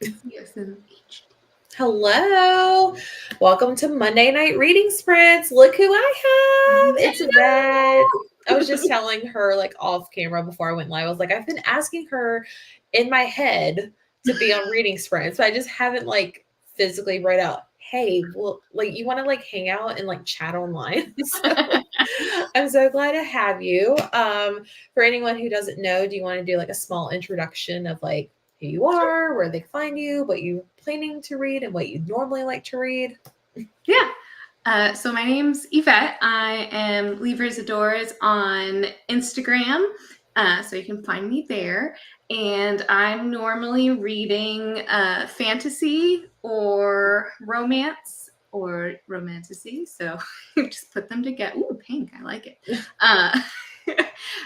CSMH. Hello. Welcome to Monday Night Reading Sprints. Look who I have. It's Yvette. I was just telling her like off camera before I went live. I was like, I've been asking her in my head to be on reading sprints, but I just haven't like physically write out, hey, well, like you want to like hang out and like chat online. So I'm so glad to have you. For anyone who doesn't know, do you want to do like a small introduction of like who you are, where they find you, what you're planning to read, and what you normally like to read? Yeah. So my name's Yvette. I am Levers Adores on Instagram. So you can find me there. And I'm normally reading fantasy or romance or romantasy. So just put them together. Ooh, pink. I like it.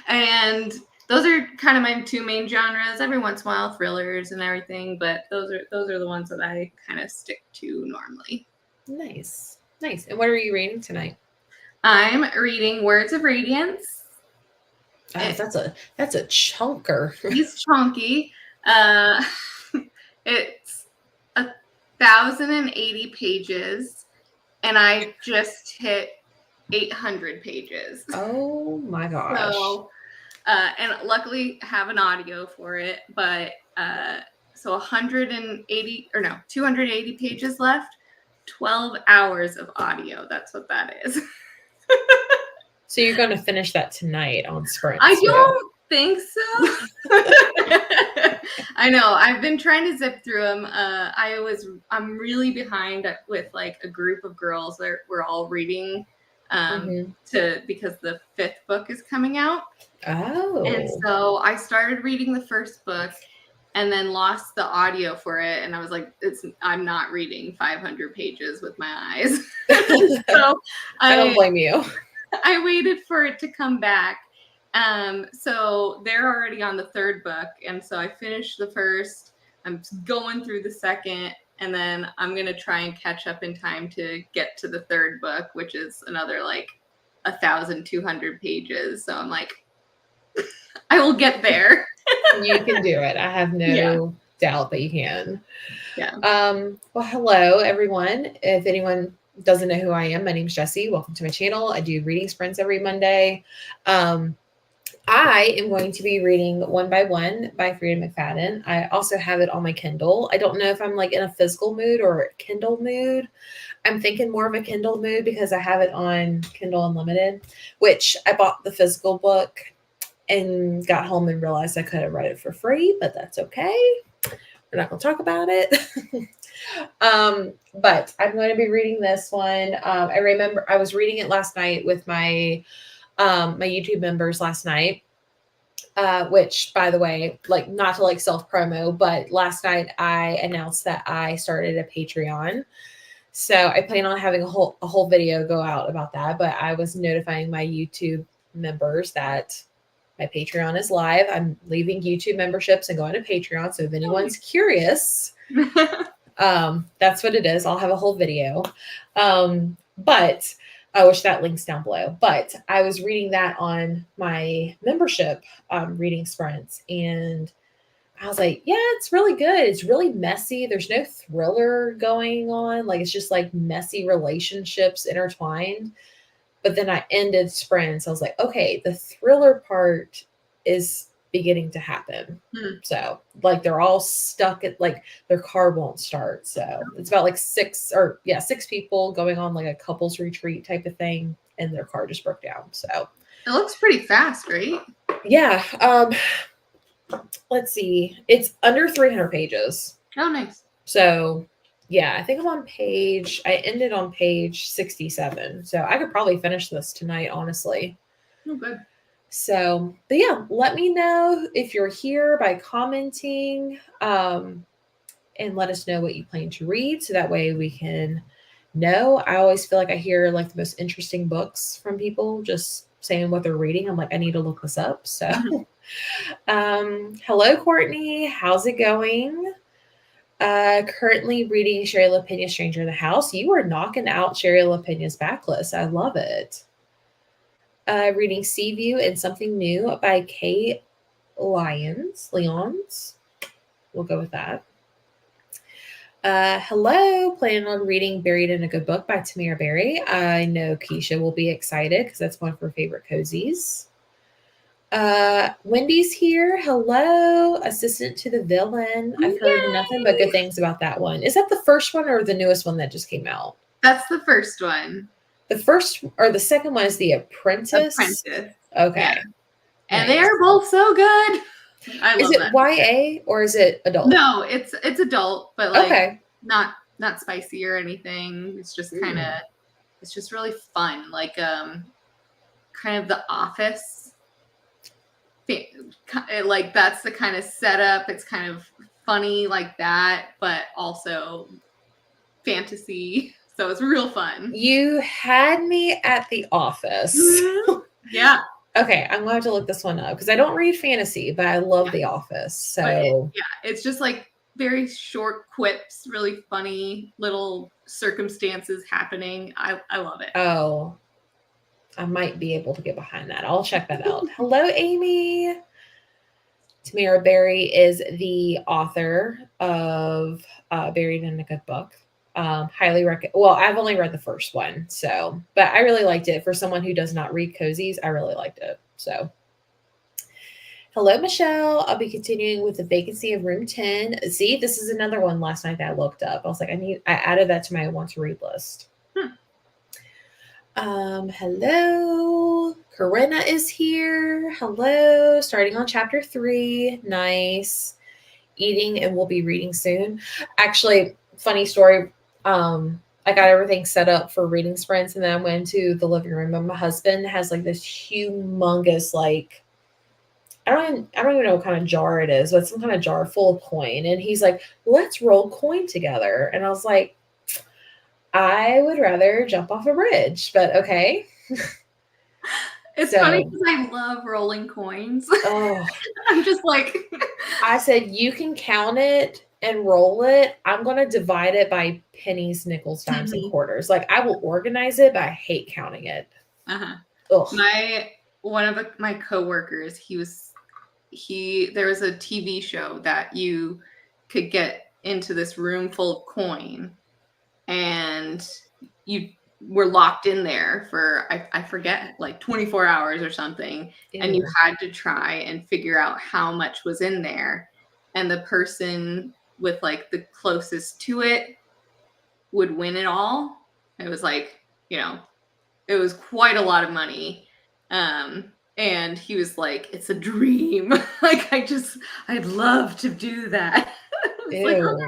And those are kind of my two main genres. Every once in a while, thrillers and everything, but those are the ones that I kind of stick to normally. Nice. Nice. And what are you reading tonight? I'm reading Words of Radiance. Oh, that's a chunker. He's chunky. Uh, it's 1,080 pages, and I just hit 800 pages. Oh my gosh. So, and luckily have an audio for it, but so 180 or no, 280 pages left. 12 hours of audio. That's what that is. So you're going to finish that tonight on sprints? I don't think so. I know. I've been trying to zip through them. I'm really behind with like a group of girls that we're all reading because the 5th book is coming out. Oh. And so I started reading the first book and then lost the audio for it. And I was like, I'm not reading 500 pages with my eyes. So I don't blame you. I waited for it to come back. So they're already on the 3rd book. And so I finished the first. I'm going through the 2nd. And then I'm going to try and catch up in time to get to the 3rd book, which is another like 1,200 pages. So I'm like, I will get there. You can do it. I have no doubt that you can. Yeah. Well, hello, everyone. If anyone doesn't know who I am, my name's Jessie. Welcome to my channel. I do reading sprints every Monday. I am going to be reading One by One by Frida McFadden. I also have it on my Kindle. I don't know if I'm like in a physical mood or Kindle mood. I'm thinking more of a Kindle mood because I have it on Kindle Unlimited, which I bought the physical book and got home and realized I could have read it for free, but that's okay. We're not going to talk about it. But I'm going to be reading this one. I remember I was reading it last night with my my YouTube members last night. Which, by the way, like not to like self promo, but last night I announced that I started a Patreon. So I plan on having a whole video go out about that. But I was notifying my YouTube members that my Patreon is live. I'm leaving YouTube memberships and going to Patreon. So if anyone's curious, that's what it is. I'll have a whole video. But I wish that link's down below. But I was reading that on my membership reading sprints, and I was like, yeah, it's really good. It's really messy. There's no thriller going on. Like it's just like messy relationships intertwined. But then I ended sprints. I was like, okay, the thriller part is beginning to happen. So like they're all stuck at like their car won't start. So it's about like 6 people going on like a couples retreat type of thing, and their car just broke down. So it looks pretty fast, right? Yeah. Let's see. It's under 300 pages. Oh, nice. So yeah, I think I ended on page 67. So I could probably finish this tonight, honestly. Oh, good. So, but yeah, let me know if you're here by commenting, and let us know what you plan to read. So that way we can know. I always feel like I hear like the most interesting books from people just saying what they're reading. I'm like, I need to look this up. So, hello, Courtney. How's it going? Currently reading Sherry LaPena's Stranger in the House. You are knocking out Sherry LaPena's backlist. I love it. Reading Seaview and Something New by Kate Lyons. We'll go with that. Hello, planning on reading Buried in a Good Book by Tamira Berry. I know Keisha will be excited because that's one of her favorite cozies. Wendy's here. Hello, assistant to the villain. I've heard nothing but good things about that one. Is that the first one or the newest one that just came out? That's the first one. The first or the second one is The Apprentice. Apprentice. Okay. Yeah. And Nice. they are both so good. I love Is it that. YA or is it adult? No, it's adult, but like Okay. not spicy or anything. It's just kind of it's just really fun. Like kind of The Office. Like that's the kind of setup. It's kind of funny like that, but also fantasy. So it's real fun. You had me at The Office. Yeah. Okay, I'm going to have to look this one up because I don't read fantasy, but I love The Office. So it's just like very short quips, really funny little circumstances happening. I love it. Oh, I might be able to get behind that. I'll check that out. Hello, Amy. Tamira Berry is the author of Buried in a Good Book. Highly recommend. Well, I've only read the first one, but I really liked it. For someone who does not read cozies, I really liked it. So, hello, Michelle. I'll be continuing with The Vacancy of Room 10. See, this is another one last night that I looked up. I was like, I added that to my want to read list. Hello. Corinna is here. Hello. Starting on chapter 3. Nice. Eating and we'll be reading soon. Actually, funny story. I got everything set up for reading sprints and then I went to the living room and my husband has like this humongous, like, I don't even know what kind of jar it is, but some kind of jar full of coin. And he's like, let's roll coin together. And I was like, I would rather jump off a bridge, but okay. It's funny because I love rolling coins. Oh, I'm just like, I said, you can count it and roll it. I'm going to divide it by pennies, nickels, dimes, and quarters. Like I will organize it, but I hate counting it. One of my coworkers, there was a TV show that you could get into this room full of coin and you were locked in there for, I forget, like 24 hours or something. Ew. And you had to try and figure out how much was in there. And the person with like the closest to it would win it all. It was like, it was quite a lot of money. And he was like, it's a dream. Like, I'd love to do that. Ew. Like, okay.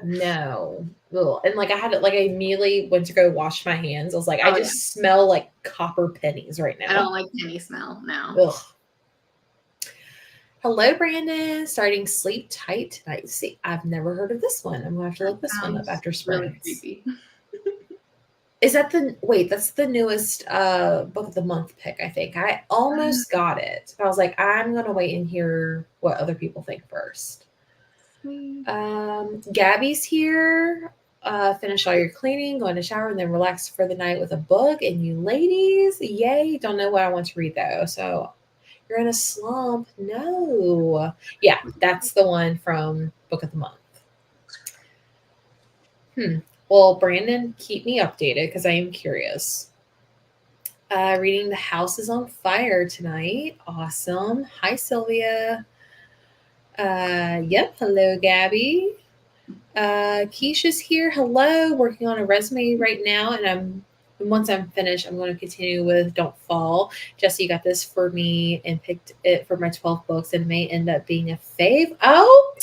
No. Ugh. And like, I immediately went to go wash my hands. I was like, I just smell like copper pennies right now. I don't like penny smell now. Ugh. Hello, Brandon. Starting Sleep Tight tonight. See, I've never heard of this one. I'm going to have to look this one up after sprints. Really creepy. Is that that's the newest book of the month pick, I think. I almost got it. But I was like, I'm going to wait and hear what other people think first. Gabby's here. Finish all your cleaning, go in the shower, and then relax for the night with a book. And you ladies, yay. Don't know what I want to read, though. So you're in a slump. No. Yeah, that's the one from Book of the Month. Well, Brandon, keep me updated because I am curious. Reading The House is on Fire tonight. Awesome. Hi, Sylvia. Yep. Hello, Gabby. Keisha's here. Hello. Working on a resume right now. And once I'm finished, I'm going to continue with Don't Fall. Jesse, you got this for me and picked it for my 12 books and it may end up being a fave. Oh,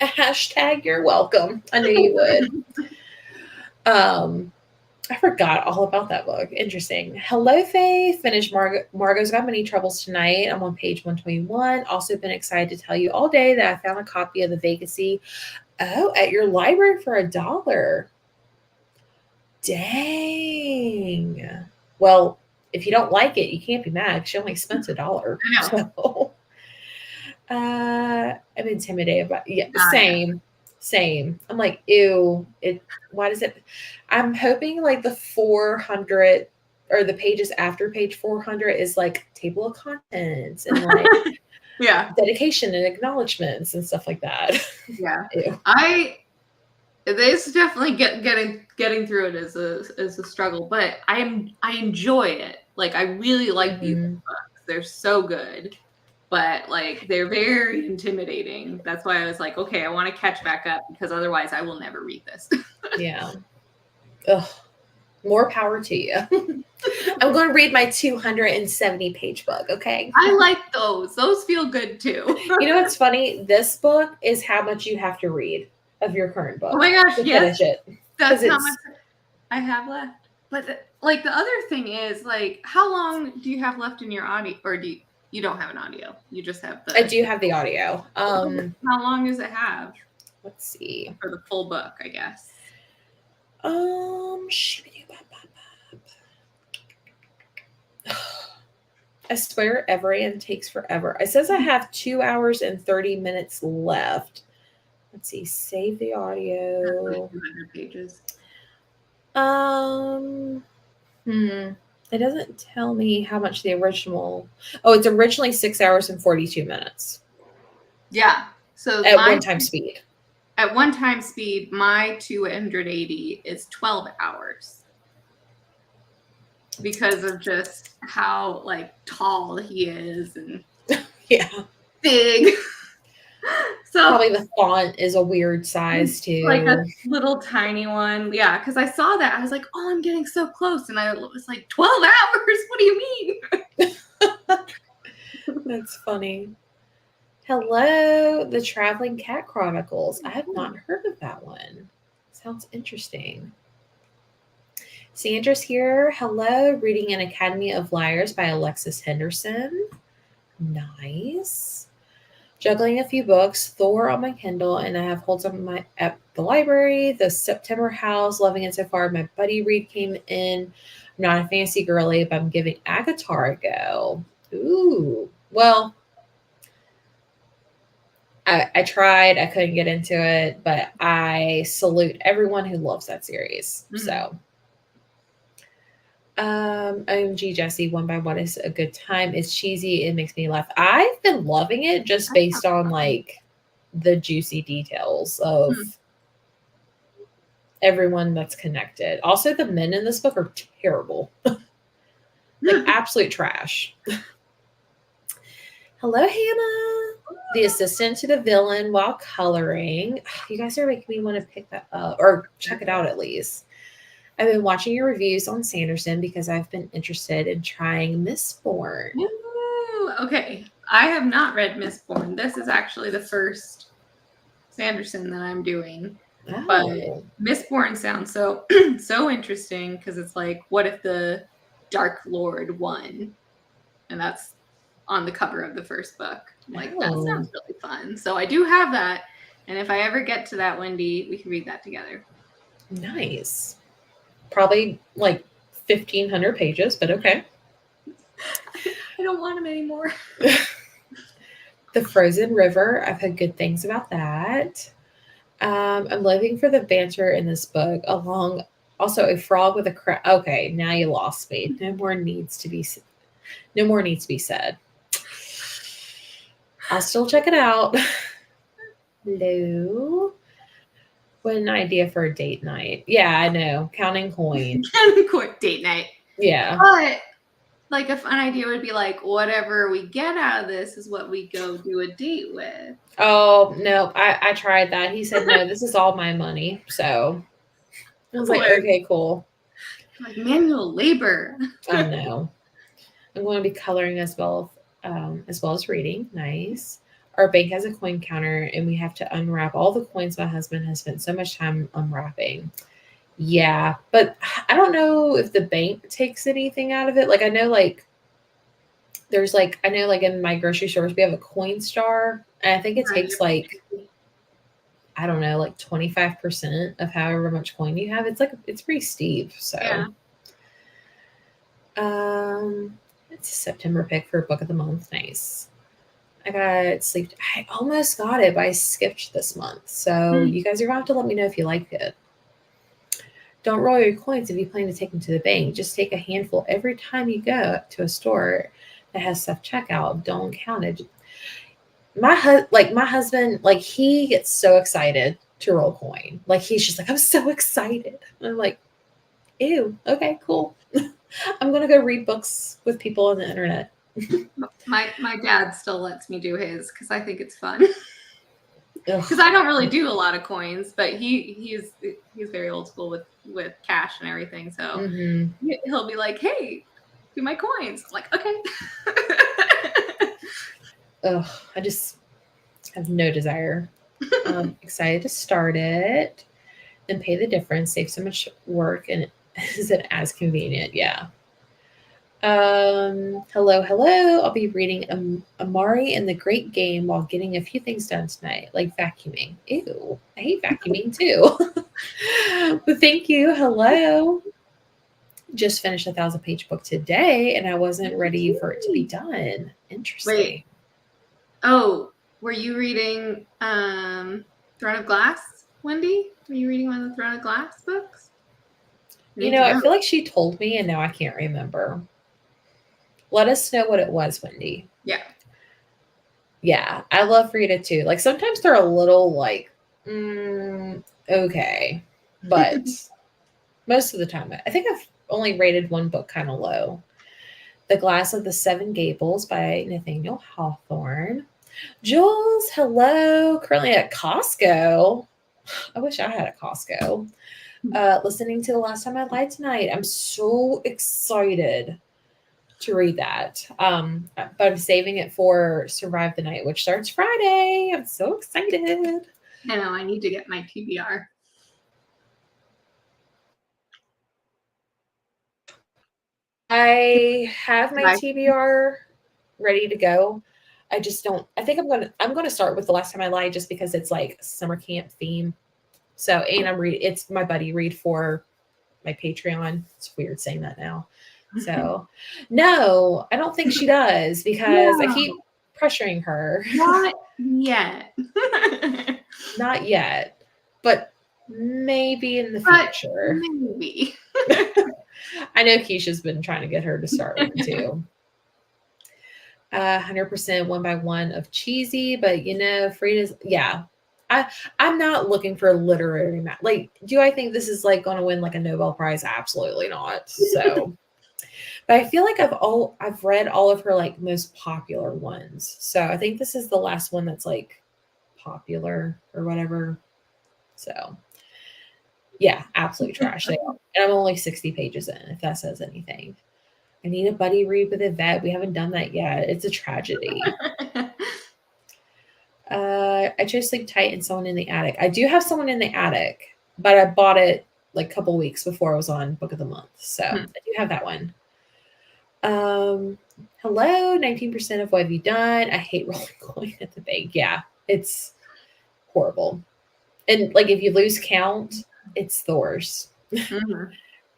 hashtag you're welcome. I knew you would. I forgot all about that book. Interesting. Hello, Faye. Finished Margot's Got Many Troubles tonight. I'm on page 121. Also been excited to tell you all day that I found a copy of The Vacancy at your library for $1. Dang. Well, if you don't like it, you can't be mad because she only spent $1. So, I'm intimidated by Same. I'm like, ew. Why does it? I'm hoping like the 400 or the pages after page 400 is like table of contents and like dedication and acknowledgments and stuff like that. Yeah. Ew. It's definitely getting through it is a struggle, but I enjoy it. Like I really like these books. They're so good, but like they're very intimidating. That's why I was like, okay, I want to catch back up because otherwise I will never read this. Yeah. Ugh. More power to you. I'm going to read my 270-page book, okay? I like those. Those feel good too. You know what's funny? This book is how much you have to read of your current book. Oh my gosh, to yes. finish it. That's how much I have left. But like the other thing is, like, how long do you have left in your audio, or you don't have an audio? You just have the. I do have the audio. How long does it have? Let's see. For the full book, I guess. I swear every end takes forever. It says I have 2 hours and 30 minutes left. Let's see. Save the audio. Like 200 pages. It doesn't tell me how much the original. Oh, it's originally 6 hours and 42 minutes. Yeah. So at one-time speed. At one-time speed, my 280 is 12 hours. Because of just how like tall he is and yeah, big. So probably the font is a weird size too, like a little tiny one. Yeah, because I saw that I was like, "Oh, I'm getting so close," and I was like, "12 hours? What do you mean?" That's funny. Hello, the Traveling Cat Chronicles. I have not heard of that one. Sounds interesting. Sandra's here. Hello, reading An Academy of Liars by Alexis Henderson. Nice. Juggling a few books, Thor on my Kindle, and I have holds on at the library. The September House, loving it so far. My buddy read came in. I'm not a fancy girly, but I'm giving Agatar a go. Ooh. Well, I tried. I couldn't get into it, but I salute everyone who loves that series. Mm-hmm. So. OMG Jesse, One by One is a good time. It's cheesy. It makes me laugh. I've been loving it just based on like the juicy details of everyone that's connected. Also, the men in this book are terrible. Like absolute trash. Hello, Hannah. The assistant to the villain while coloring. You guys are making me want to pick that up or check it out at least. I've been watching your reviews on Sanderson because I've been interested in trying Mistborn. Ooh, okay. I have not read Mistborn. This is actually the first Sanderson that I'm doing. Oh. But Mistborn sounds so so interesting because it's like, what if the Dark Lord won? And that's on the cover of the first book. Like, that sounds really fun. So I do have that. And if I ever get to that, Wendy, we can read that together. Nice. Probably like 1,500 pages, but okay. I don't want them anymore. The Frozen River. I've heard good things about that. I'm living for the banter in this book. Along also a frog with a crown. Okay, now you lost me. No more needs to be said. I'll still check it out. Hello. What an idea for a date night. Yeah, I know. Counting coins. Counting coin date night. Yeah. But like a fun idea would be like, whatever we get out of this is what we go do a date with. Oh, no. I tried that. He said, no, this is all my money. So I was like, okay, cool. Like manual labor. I know. I'm going to be coloring as well as reading. Nice. Our bank has a coin counter, and we have to unwrap all the coins my husband has spent so much time unwrapping. Yeah, but I don't know if the bank takes anything out of it. Like, I know, like, there's, like, in my grocery stores, we have a coin star, and I think it takes, like, I don't know, like 25% of however much coin you have. It's, like, it's pretty steep, so. Yeah. It's a September pick for Book of the Month. Nice. I got sleep. I almost got it, but I skipped this month. So you guys are going to have to let me know if you like it. Don't roll your coins if you plan to take them to the bank. Just take a handful every time you go to a store that has self-checkout. Don't count it. My husband, like, he gets so excited to roll coin. Like he's just like, I'm so excited. And I'm like, ew, okay, cool. I'm gonna go read books with people on the internet. My dad still lets me do his because I think it's fun. Because I don't really do a lot of coins, but he's very old school with cash and everything. So he'll be like, "Hey, do my coins." I'm like, "Okay." I just have no desire. I'm excited to start it and pay the difference, save so much work, and isn't as convenient. Yeah. Hello. I'll be reading Amari and the Great Game while getting a few things done tonight, like vacuuming. Ew, I hate vacuuming too. But thank you. Hello. Just finished a 1,000-page book today, and I wasn't ready for it to be done. Interesting. Wait. Oh, were you reading Throne of Glass, Wendy? Were you reading one of the Throne of Glass books? I feel like she told me, and now I can't remember. Let us know what it was, Wendy. Yeah. Yeah, I love Rita too. Like sometimes they're a little like, okay. But most of the time, I think I've only rated one book kind of low. The Glass of the Seven Gables by Nathaniel Hawthorne. Jules, hello. Currently at Costco. I wish I had a Costco. Listening to The Last Time I Lied Tonight. I'm so excited to read that. But I'm saving it for Survive the Night, which starts Friday. I'm so excited. I know, I need to get my TBR. I have my TBR ready to go. I just don't. I think I'm gonna start with The Last Time I Lied just because it's like summer camp theme. So and it's my buddy read for my Patreon. It's weird saying that now. So no, I don't think she does because I keep pressuring her. Not yet. Not yet, but maybe in the future. Maybe. I know Keisha's been trying to get her to start one too. 100% one by one of cheesy, but Frida's, yeah. I'm not looking for literary like, do I think this is like going to win like a Nobel Prize? Absolutely not. So, but I feel like I've read all of her like most popular ones. So I think this is the last one that's like popular or whatever. So yeah, absolute trash. And I'm only 60 pages in, if that says anything. I need a buddy read with Yvette. We haven't done that yet. It's a tragedy. I chose Sleep Tight and Someone in the Attic. I do have Someone in the Attic, but I bought it like a couple weeks before I was on Book of the Month. So I do have that one. Hello, 19% of what have you done? I hate rolling coin at the bank. Yeah, it's horrible. And like if you lose count, it's the worst.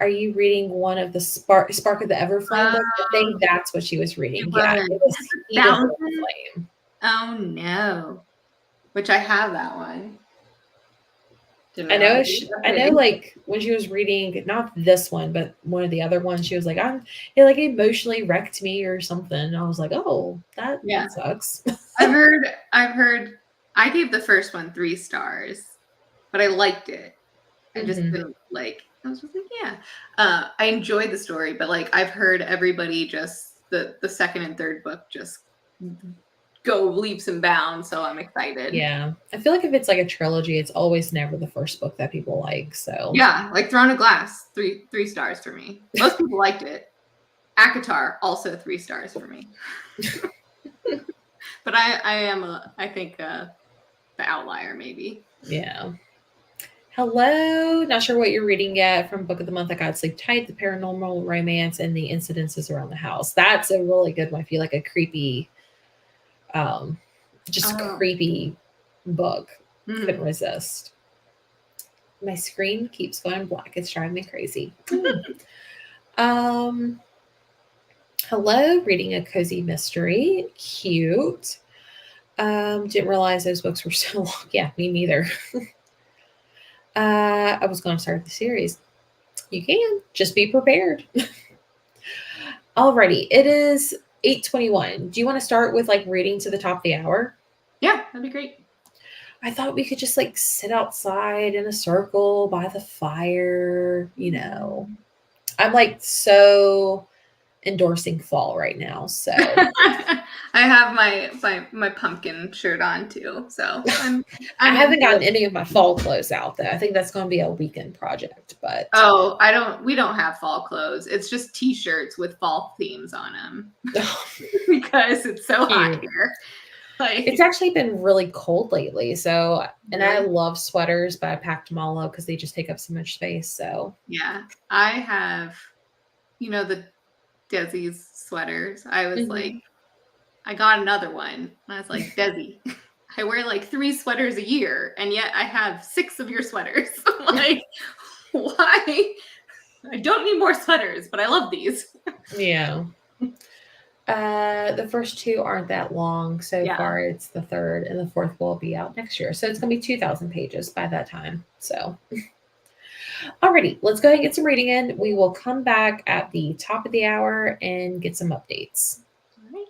Are you reading one of the Spark of the Everflame books? I think that's what she was reading. Yeah, it was Heat of the Everflame. Oh no. Which I have that one. I know like when she was reading not this one, but one of the other ones, she was like, it like emotionally wrecked me or something. And I was like, oh, that sucks. I've heard I gave the first one 3 stars, but I liked it. I just didn't like, I was just like, yeah. I enjoyed the story, but like I've heard everybody just the second and third book just go leaps and bounds, so I'm excited. Yeah. I feel like if it's like a trilogy, it's always never the first book that people like. So yeah, like Throne of Glass, 3 stars for me. Most people liked it. ACOTAR, also 3 stars for me. But I am I think the outlier maybe. Yeah. Hello. Not sure what you're reading yet. From Book of the Month, I got Sleep Tight, The Paranormal Romance, and The Incidences Around the House. That's a really good one. I feel like a creepy creepy book. Couldn't resist. My screen keeps going black. It's driving me crazy. Hello, reading a cozy mystery. Cute. Didn't realize those books were so long. Yeah, me neither. I was going to start the series. You can. Just be prepared. Alrighty. It is 8:21. Do you want to start with like reading to the top of the hour? Yeah, that'd be great. I thought we could just like sit outside in a circle by the fire, you know. I'm like so endorsing fall right now. So I have my pumpkin shirt on too, so I'm I haven't into gotten it. any of my fall clothes out though. I think that's going to be a weekend project, but Oh, we don't have fall clothes. It's just t-shirts with fall themes on them because it's so hot cute. here. Like, It's actually been really cold lately. So, and I really? love sweaters, but I packed them all up because they just take up so much space. So, Yeah. I have, the Desi's sweaters. I was like, Mhm. I got another one. And I was like, Desi, I wear like 3 sweaters a year, and yet I have 6 of your sweaters. Like, why? I don't need more sweaters, but I love these. Yeah. The first two aren't that long so Yeah. far. It's the third, and the fourth will be out next year. So it's going to be 2,000 pages by that time. So, alrighty, let's go ahead and get some reading in. We will come back at the top of the hour and get some updates. All right.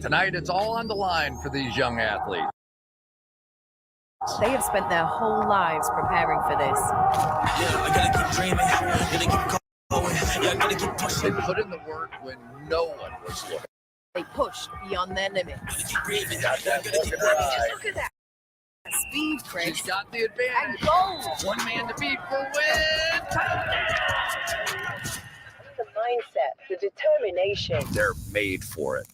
Tonight, it's all on the line for these young athletes. They have spent their whole lives preparing for this. Yeah, I gotta keep dreaming. Gotta keep going. Yeah, I gotta keep pushing. They put in the work when no one was looking. They pushed beyond their limits. Gotta keep breathing. Got that Gotta look keep in her eye. Look at that speed, Chris. She's got the advantage. And goal. One man to beat for win. The mindset, the determination. They're made for it.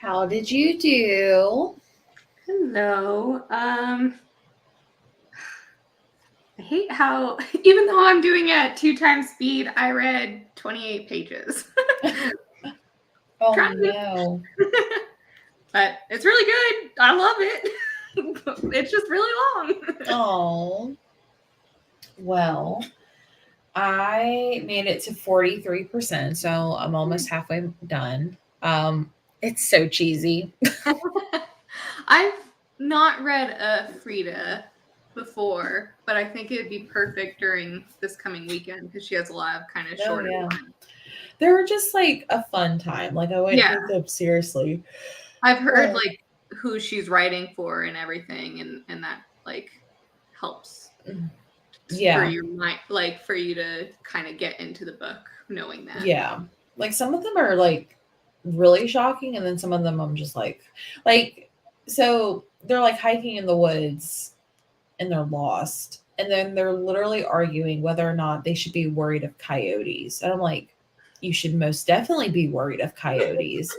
How did you do? Hello. I hate how, even though I'm doing it at 2 times speed, I read 28 pages. Oh Trying to- no. But it's really good. I love it. It's just really long. Oh. Well, I made it to 43%, so I'm almost halfway done. It's so cheesy. I've not read a Frida before, but I think it would be perfect during this coming weekend because she has a lot of kind of Oh, shorter yeah. ones. They're just like a fun time. Like I wouldn't Yeah. take them seriously. I've heard Oh. like who she's writing for and everything, and that like helps Yeah. for your mind, like for you to kind of get into the book knowing that. Yeah. Like some of them are like really shocking, and then some of them I'm just like so they're like hiking in the woods and they're lost. And then they're literally arguing whether or not they should be worried of coyotes. And I'm like, you should most definitely be worried of coyotes.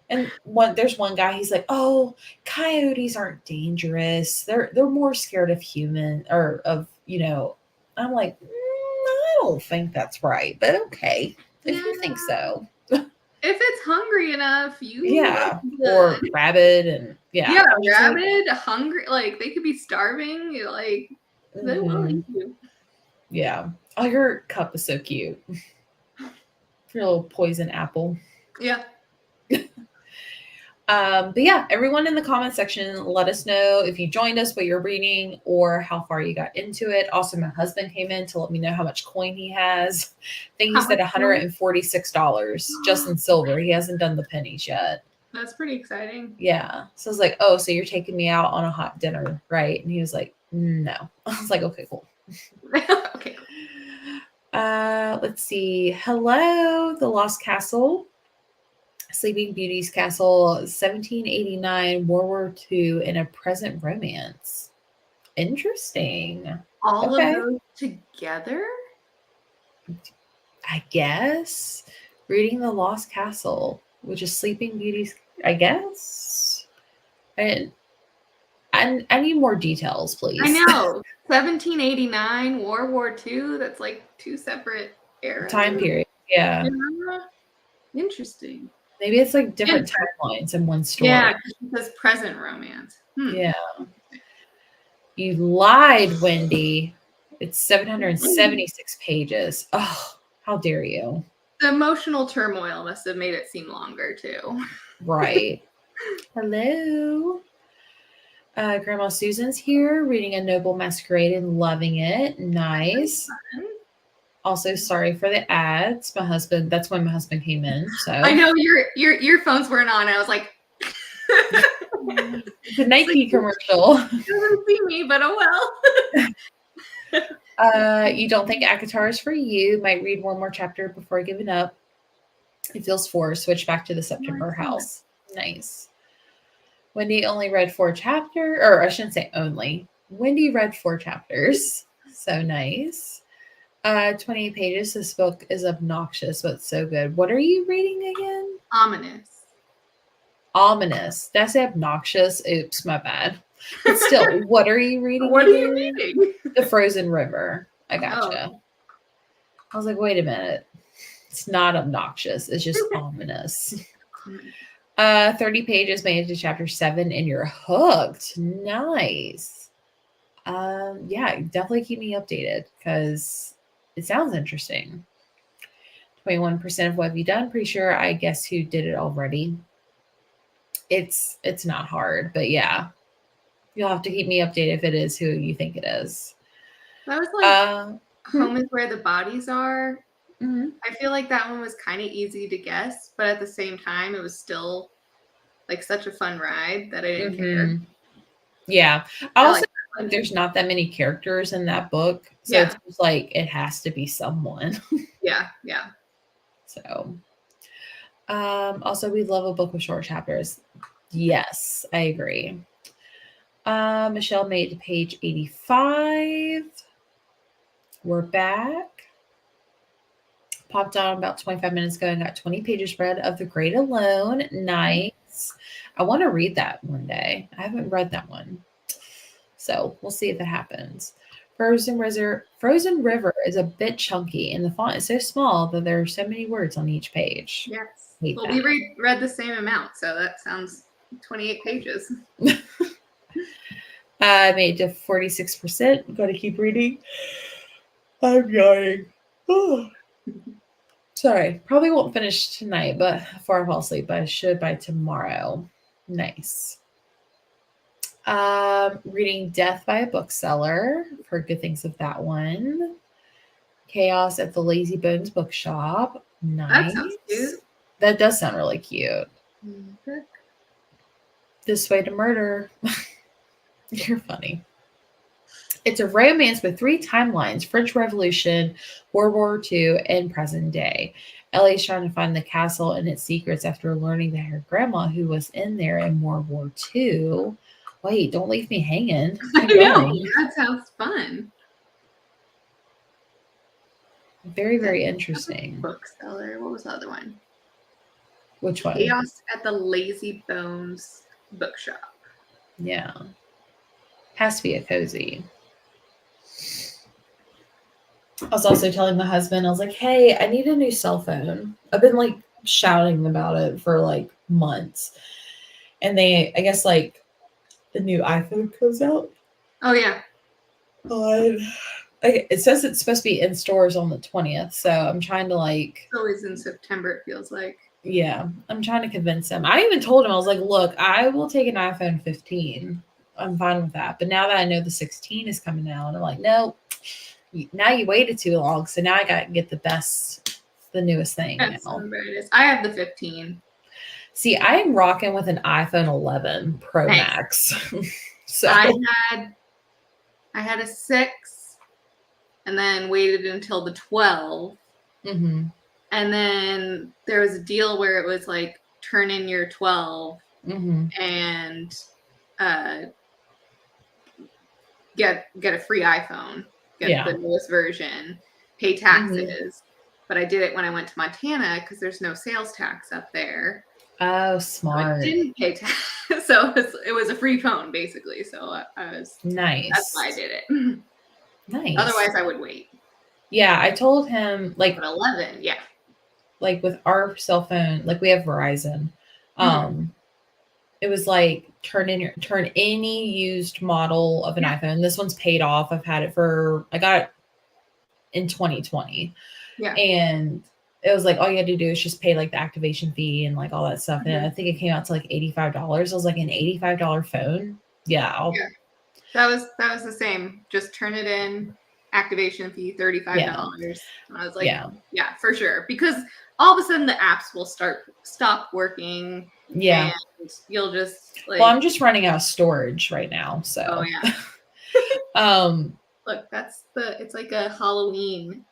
And there's one guy, he's like, "Oh, coyotes aren't dangerous. They're more scared of human or of, I'm like, I don't think that's right, but okay. If you think so. If it's hungry enough, you Yeah. good. Or rabid and yeah. Yeah, I'm just like, rabid, hungry, like they could be starving, like they will mhm. eat you. Yeah. Oh, your cup is so cute. Your little poison apple. Yeah. But yeah, everyone in the comment section, let us know if you joined us, what you're reading, or how far you got into it. Also, my husband came in to let me know how much coin he has. I think he How said much coin? $146 just in silver. He hasn't done the pennies yet. That's pretty exciting. Yeah. So I was like, oh, so you're taking me out on a hot dinner, right? And he was like, no. I was like, okay, cool. Okay, cool. Let's see. Hello, The Lost Castle. Sleeping Beauty's Castle, 1789, World War II, in a present romance. Interesting. All Okay. of those together? I guess. Reading The Lost Castle, which is Sleeping Beauty's, I guess. I need more details, please. I know. 1789, World War II, that's like two separate eras. Time period. Yeah. Yeah. Interesting. Maybe it's like different timelines in one story. Yeah, because it says present romance. Yeah. You lied, Wendy. It's 776 pages. Oh, how dare you? The emotional turmoil must have made it seem longer too. Right. Hello. Grandma Susan's here reading A Noble Masquerade and loving it. Nice. Also, sorry for the ads. That's when my husband came in. So I know your earphones weren't on. I was like, the Nike commercial. You doesn't see me, but oh well. You don't think ACOTAR is for you? Might read one more chapter before giving up. It feels forced. Switch back to the September house. Nice. Wendy only read 4 chapters, or I shouldn't say only. Wendy read 4 chapters. So nice. 28 pages. This book is obnoxious, but so good. What are you reading again? Ominous. Ominous. That's obnoxious. Oops, my bad. But still, what are you reading? What are you reading? The Frozen River. I gotcha. Oh. I was like, wait a minute. It's not obnoxious. It's just ominous. 30 pages made it to chapter 7 and you're hooked. Nice. Yeah, definitely keep me updated because it sounds interesting. 21% of what have you done? Pretty sure I guess who did it already. It's not hard, but yeah. You'll have to keep me updated if it is who you think it is. That was like Home is Where the Bodies Are. Mm-hmm. I feel like that one was kind of easy to guess, but at the same time, it was still like such a fun ride that I didn't care. Yeah. I also like there's not that many characters in that book. So it's just like it has to be someone. Yeah. So also we love a book with short chapters. Yes, I agree. Michelle made it to page 85. We're back. Popped on about 25 minutes ago and got 20 pages read of The Great Alone. Nice. I want to read that one day. I haven't read that one. So we'll see if it happens. Frozen River is a bit chunky, and the font is so small that there are so many words on each page. Yes. Hate Well, that. we read the same amount, so that sounds 28 pages. I made it to 46%. Got to keep reading. I'm yawning. Sorry. Probably won't finish tonight, but before I fall asleep, but I should by tomorrow. Nice. Reading Death by a Bookseller. Heard good things of that one. Chaos at the Lazy Bones Bookshop. Nice. That sounds cute. That does sound really cute. Okay. This Way to Murder. You're funny. It's a romance with 3 timelines: French Revolution, World War II, and present day. Ellie's trying to find the castle and its secrets after learning that her grandma, who was in there in World War II. Wait, don't leave me hanging. I Keep know. going. That sounds fun. Very, very interesting. Bookseller. What was the other one? Which one? Chaos at the Lazy Bones Bookshop. Yeah. Has to be a cozy. I was also telling my husband, I was like, hey, I need a new cell phone. I've been like shouting about it for like months. And I guess like the new iPhone comes out Oh, yeah. on, it says it's supposed to be in stores on the 20th. So I'm trying to like, It's always in September, it feels like. yeah, I'm trying to convince him. I even told him, I was like, look, I will take an iPhone 15. I'm fine with that. But now that I know the 16 is coming out, I'm like, no, now you waited too long. So now I got to get the newest thing That's now. I have the 15. See, I am rocking with an iPhone 11 Pro Nice. Max. So I had a 6 and then waited until the 12. Mhm, And then there was a deal where it was like turn in your 12 mhm. and get a free iPhone, get Yeah. the newest version, pay taxes. But I did it when I went to Montana because there's no sales tax up there. Oh, So I smart. didn't pay tax, so it was a free phone basically. So that's Nice. why I did it. Nice. Otherwise, I would wait. Yeah, I told him like But 11, yeah. like with our cell phone, like we have Verizon. It was like turn any used model of an iPhone. This one's paid off. I got it in 2020. Yeah. And it was like all you had to do is just pay like the activation fee and like all that stuff. And I think it came out to like $85. I was like, an $85 phone? Yeah. Yeah. That was the same. Just turn it in, activation fee $35. And I was like, yeah, for sure. Because all of a sudden the apps will stop working. Yeah. And you'll just like, Well, I'm just running out of storage right now. So oh yeah. Look, it's like a Halloween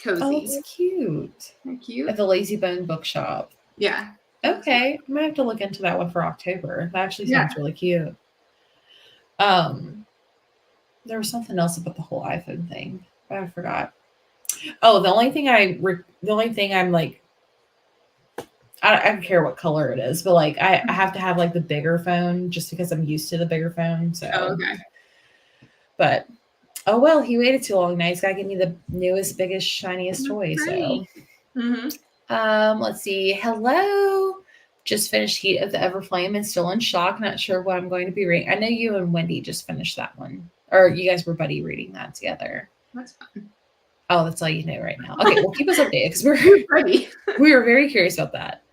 cozy. Oh, it's cute. Cute. At the Lazy Bone Bookshop. Yeah. Okay. I might have to look into that one for October. That actually sounds really cute. There was something else about the whole iPhone thing, but I forgot. Oh, the only thing I'm like, I don't care what color it is, but like I have to have like the bigger phone just because I'm used to the bigger phone. So okay. But oh well, he waited too long. Now he's got to give me the newest, biggest, shiniest toy. So let's see. Hello. Just finished Heat of the Everflame and still in shock. Not sure what I'm going to be reading. I know you and Wendy just finished that one. Or you guys were buddy reading that together. That's fun. Oh, that's all you know right now. Okay, well keep us updated because we're ready. We were very curious about that.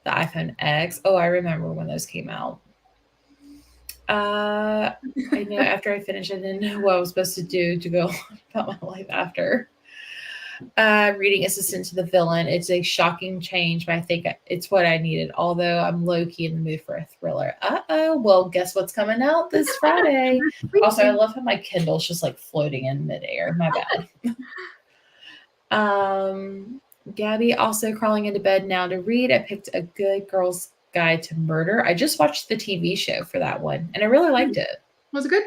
The iPhone X. Oh, I remember when those came out. I know after I finished, I didn't know what I was supposed to do to go about my life after. Reading Assistant to the Villain. It's a shocking change, but I think it's what I needed. Although I'm low-key in the mood for a thriller. Well, guess what's coming out this Friday? Also, I love how my Kindle's just like floating in midair. My bad. Gabby also crawling into bed now to read. I picked A Good Girl's Guide to Murder. I just watched the TV show for that one, and I really liked it. Was it good?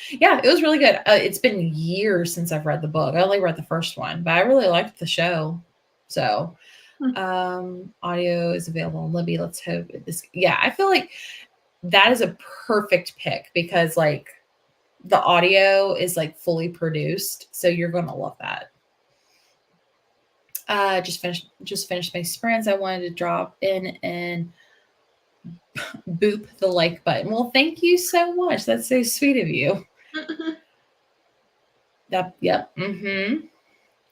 Yeah, it was really good. It's been years since I've read the book. I only read the first one, but I really liked the show. So audio is available on Libby. Let's hope this. Yeah, I feel like that is a perfect pick because like the audio is like fully produced, so you're gonna love that. Just finished my sprints. I wanted to drop in and boop the like button. Well, thank you so much. That's so sweet of you. Yep.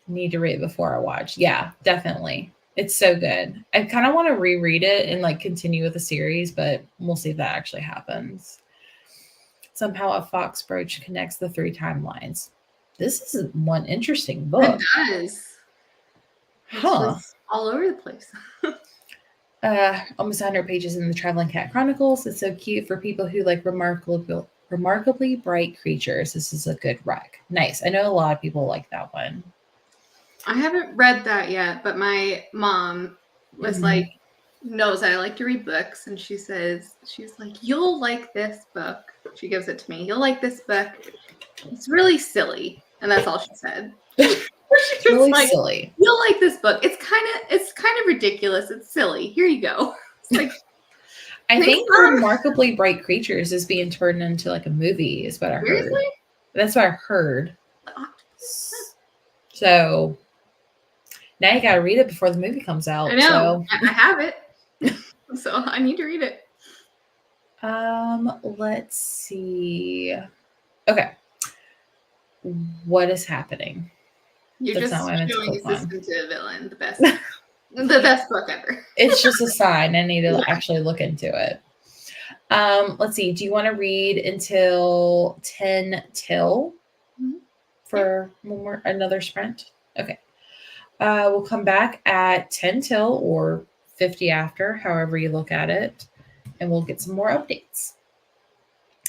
Need to read it before I watch. Yeah, definitely. It's so good. I kind of want to reread it and like continue with the series, but we'll see if that actually happens. Somehow a fox brooch connects the 3 timelines. This is one interesting book. It does. Huh. It's just all over the place. Almost 100 pages in the Traveling Cat Chronicles. It's so cute for people who like remarkably bright creatures. This is a good rec. Nice. I know a lot of people like that one. I haven't read that yet, but my mom was like, knows I like to read books, and she's like, you'll like this book. She gives it to me. You'll like this book. It's really silly, and that's all she said. It's really silly. You'll like this book. It's kind of ridiculous. It's silly. Here you go. It's like I think Remarkably Bright Creatures is being turned into like a movie, is what I heard. Seriously? That's what I heard. So now you gotta read it before the movie comes out. I know. So. I have it. So I need to read it. Let's see. Okay. What is happening? You're That's just not what I meant to showing click on. Assistant to a Villain, the best. The best book ever. It's just a sign. I need to actually look into it. Let's see. Do you want to read until 10 till for another sprint? Okay. We'll come back at 10 till or 50 after, however you look at it, and we'll get some more updates.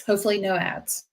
Hopefully no ads.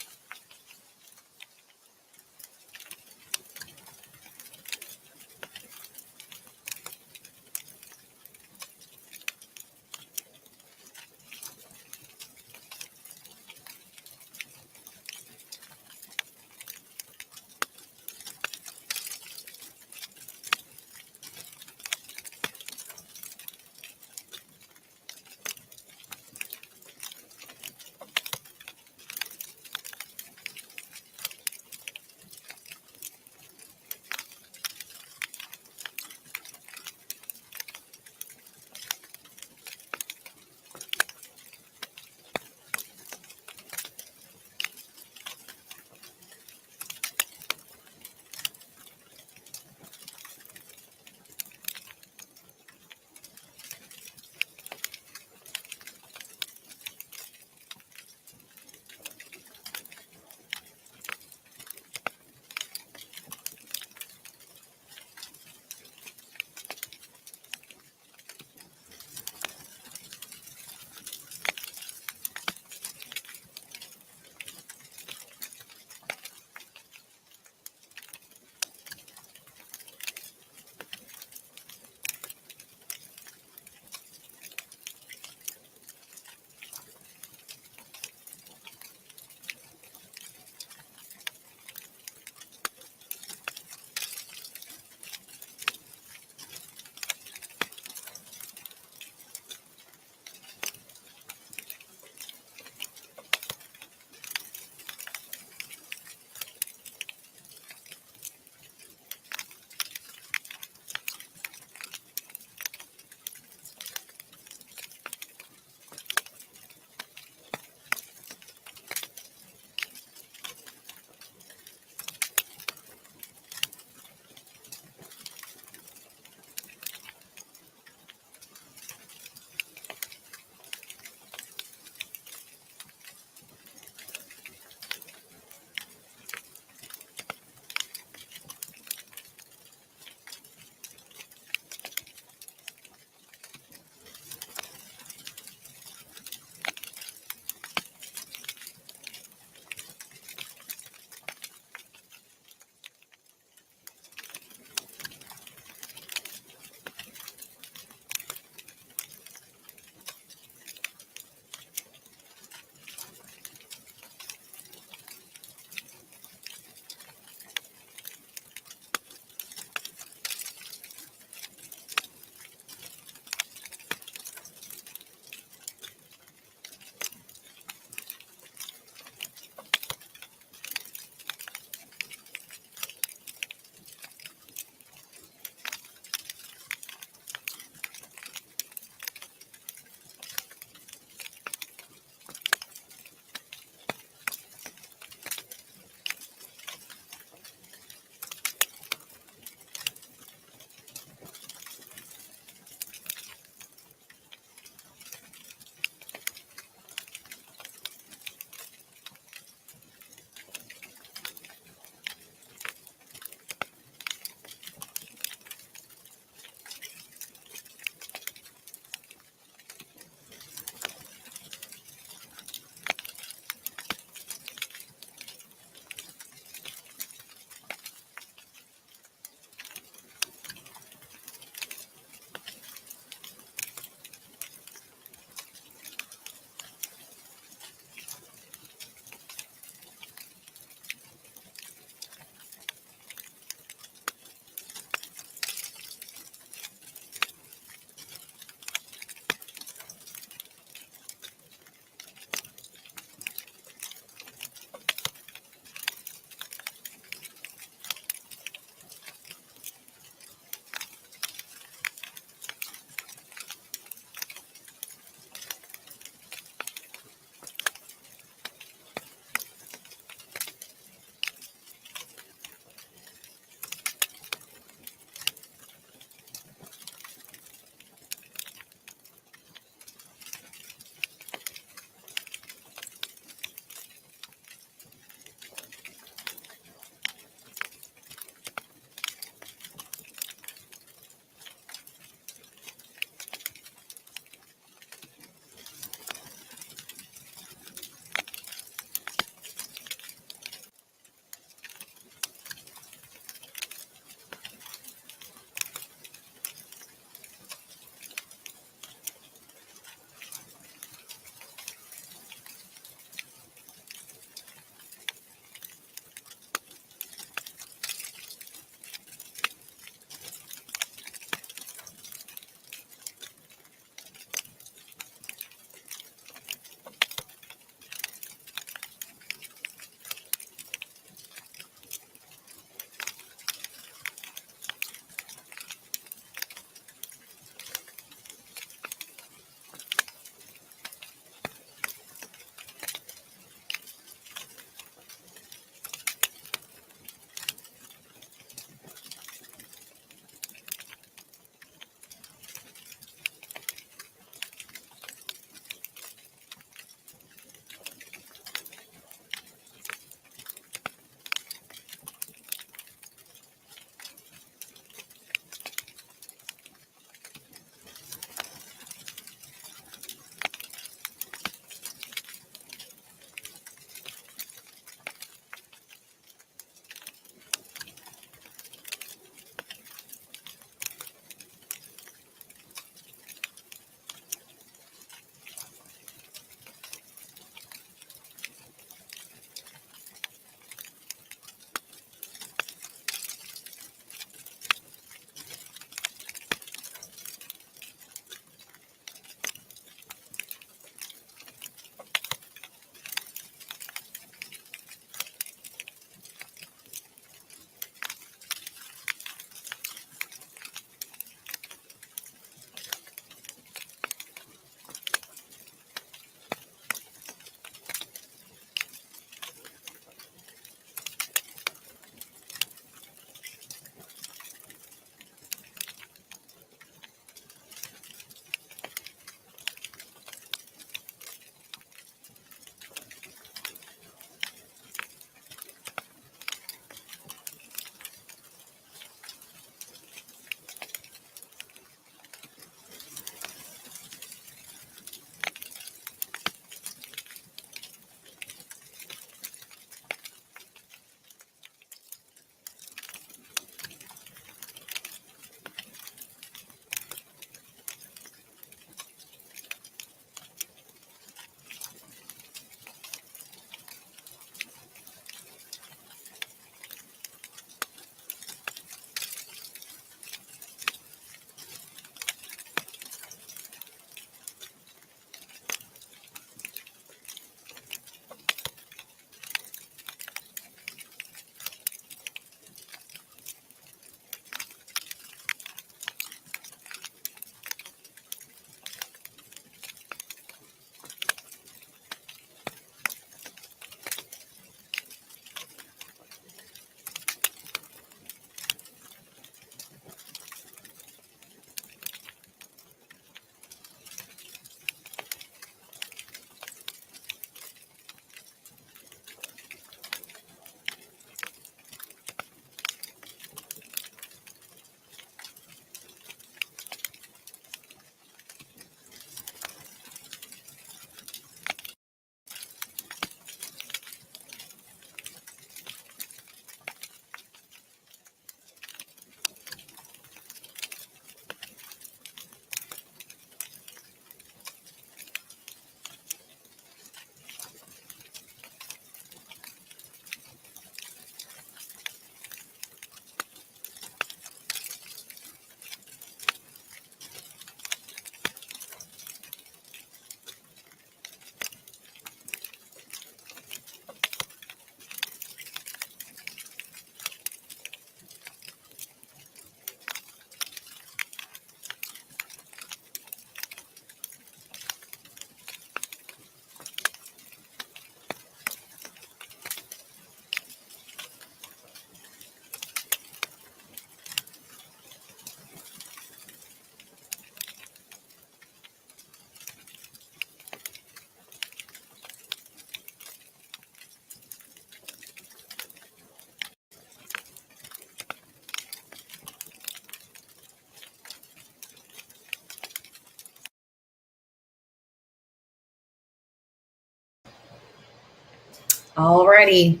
Alrighty.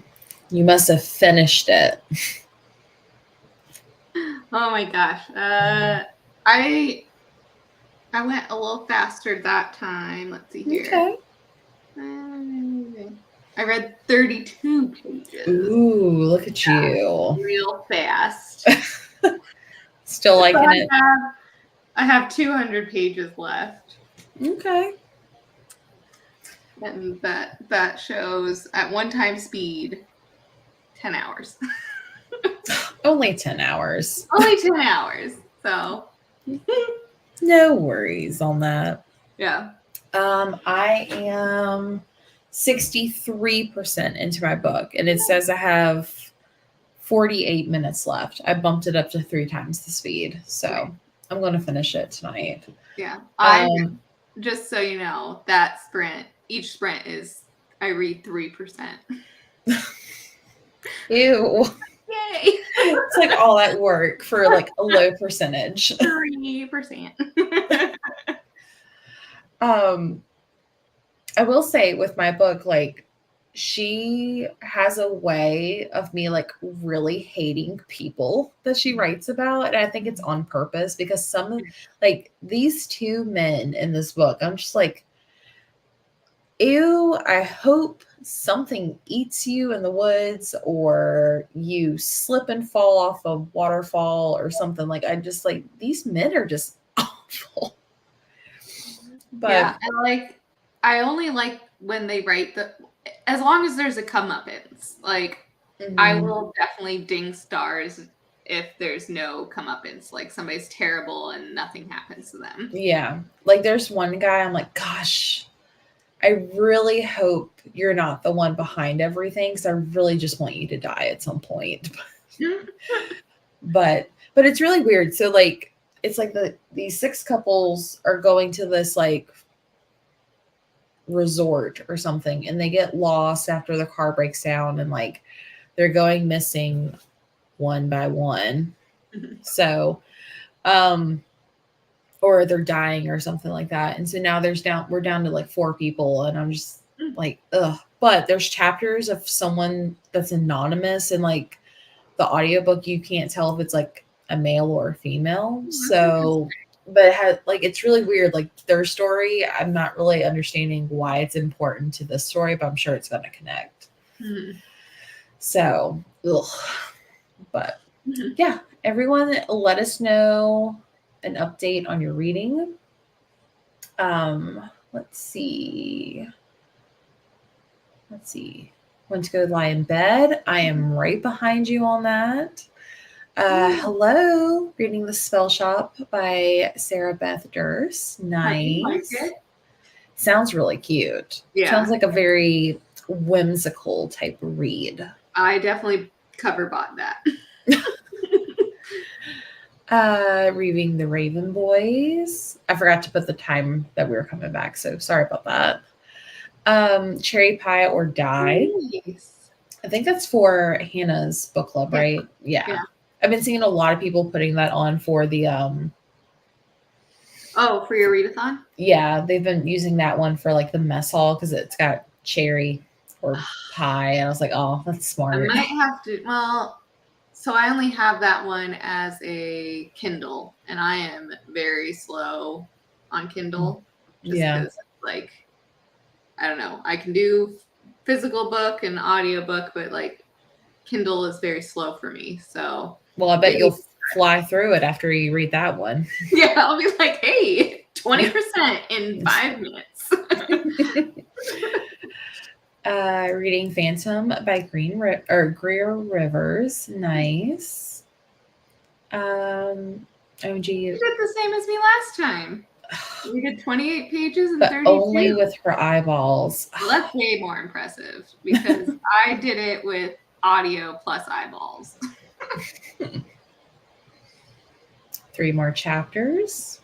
You must have finished it. Oh my gosh. I went a little faster that time. Let's see here. Okay. I read 32 pages. Ooh, look at you. Real fast. Still liking So it. I have 200 pages left. Okay. And that shows at one time speed 10 hours. Only 10 hours. Only 10 hours. So No worries on that. yeah. I am 63% into my book, and it says I have 48 minutes left. I bumped it up to 3 times the speed. So I'm going to finish it tonight. Yeah. Just so you know, that each sprint is, I read 3%. Ew. Yay. It's like all that work for like a low percentage. 3%. I will say with my book, like, she has a way of me like really hating people that she writes about. And I think it's on purpose because some of like these 2 men in this book, I'm just like, ew, I hope something eats you in the woods or you slip and fall off a waterfall or something. Like, I just like, these men are just awful. But yeah, and I only like when they write as long as there's a comeuppance. Like, I will definitely ding stars if there's no comeuppance. Like, somebody's terrible and nothing happens to them. Yeah. Like, there's one guy, I'm like, gosh, I really hope you're not the one behind everything because I really just want you to die at some point. but it's really weird. So like, it's like these 6 couples are going to this like resort or something, and they get lost after the car breaks down, and like they're going missing one by one. So, or they're dying or something like that. And so now we're down to like 4 people, and I'm just like, ugh. But there's chapters of someone that's anonymous, and like the audiobook, you can't tell if it's like a male or a female. So, but it has like, it's really weird. Like their story, I'm not really understanding why it's important to this story, but I'm sure it's going to connect. So, ugh. But yeah, everyone, let us know an update on your reading. Let's see. When to go lie in bed. I am right behind you on that. Hello, reading The Spell Shop by Sarah Beth Durst. Nice. Like it? Sounds really cute. Yeah. Sounds like a very whimsical type of read. I definitely cover bought that. Reading The Raven Boys. I forgot to put the time that we were coming back, so sorry about that. Cherry Pie or Die. Nice. I think that's for Hannah's book club, right? Yeah. I've been seeing a lot of people putting that on for the for your readathon? Yeah, they've been using that one for like the mess hall because it's got cherry or pie, and I was like, oh, that's smart. I might have to. Well, so I only have that one as a Kindle, and I am very slow on Kindle. Just because, like, I don't know. I can do physical book and audiobook, but like Kindle is very slow for me. So, well, I bet you'll fly through it after you read that one. Yeah, I'll be like, hey, 20% in 5 minutes. Reading Phantom by Greer Rivers. Nice. OMG. You did the same as me last time. We did 28 pages and but 32. only with her eyeballs. Well, that's way more impressive because I did it with audio plus eyeballs. 3 more chapters.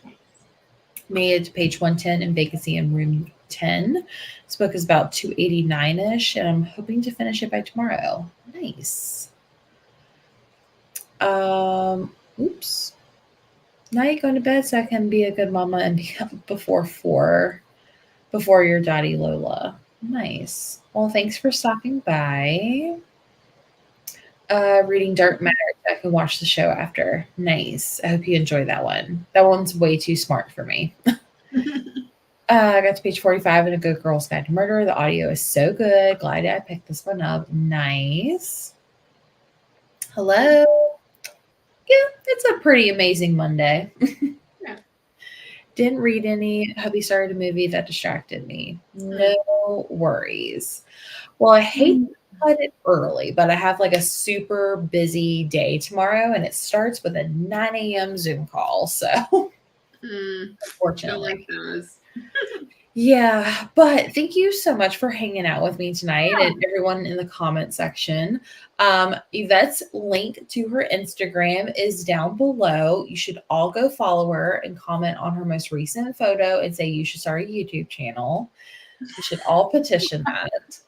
Made it to page 110 in Vacancy in room 10. This book is about 289-ish, and I'm hoping to finish it by tomorrow. Nice. Oops. Night, going to bed so I can be a good mama and be up before 4 before your daddy Lola. Nice. Well, thanks for stopping by. Reading Dark Matter. I can watch the show after. Nice. I hope you enjoy that one. That one's way too smart for me. I got to page 45 in A Good Girl's Guide to Murder. The audio is so good. Glad I picked this one up. Nice. Hello. Yeah, it's a pretty amazing Monday. Yeah. Didn't read any. Hubby started a movie that distracted me. No worries. Well, I hate to cut it early, but I have like a super busy day tomorrow, and it starts with a 9 a.m. Zoom call. So, Don't unfortunately. like those. Yeah, but thank you so much for hanging out with me tonight and everyone in the comment section. Yvette's link to her Instagram is down below. You should all go follow her and comment on her most recent photo and say you should start a YouTube channel. You should all petition that.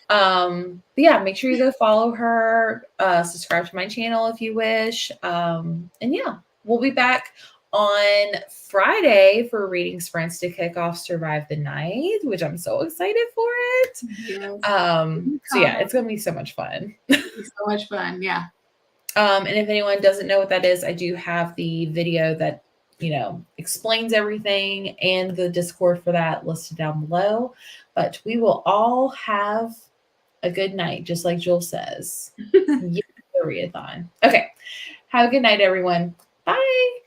But yeah, make sure you go follow her, subscribe to my channel if you wish. And yeah, we'll be back on Friday for reading sprints to kick off Survive the Night, which I'm so excited for it. Yes. So yeah, it's gonna be so much fun. It's so much fun. Yeah. And if anyone doesn't know what that is, I do have the video that explains everything and the Discord for that listed down below. But we will all have a good night, just like Jewel says. Yeah, the readathon. Okay. Have a good night, everyone. Bye.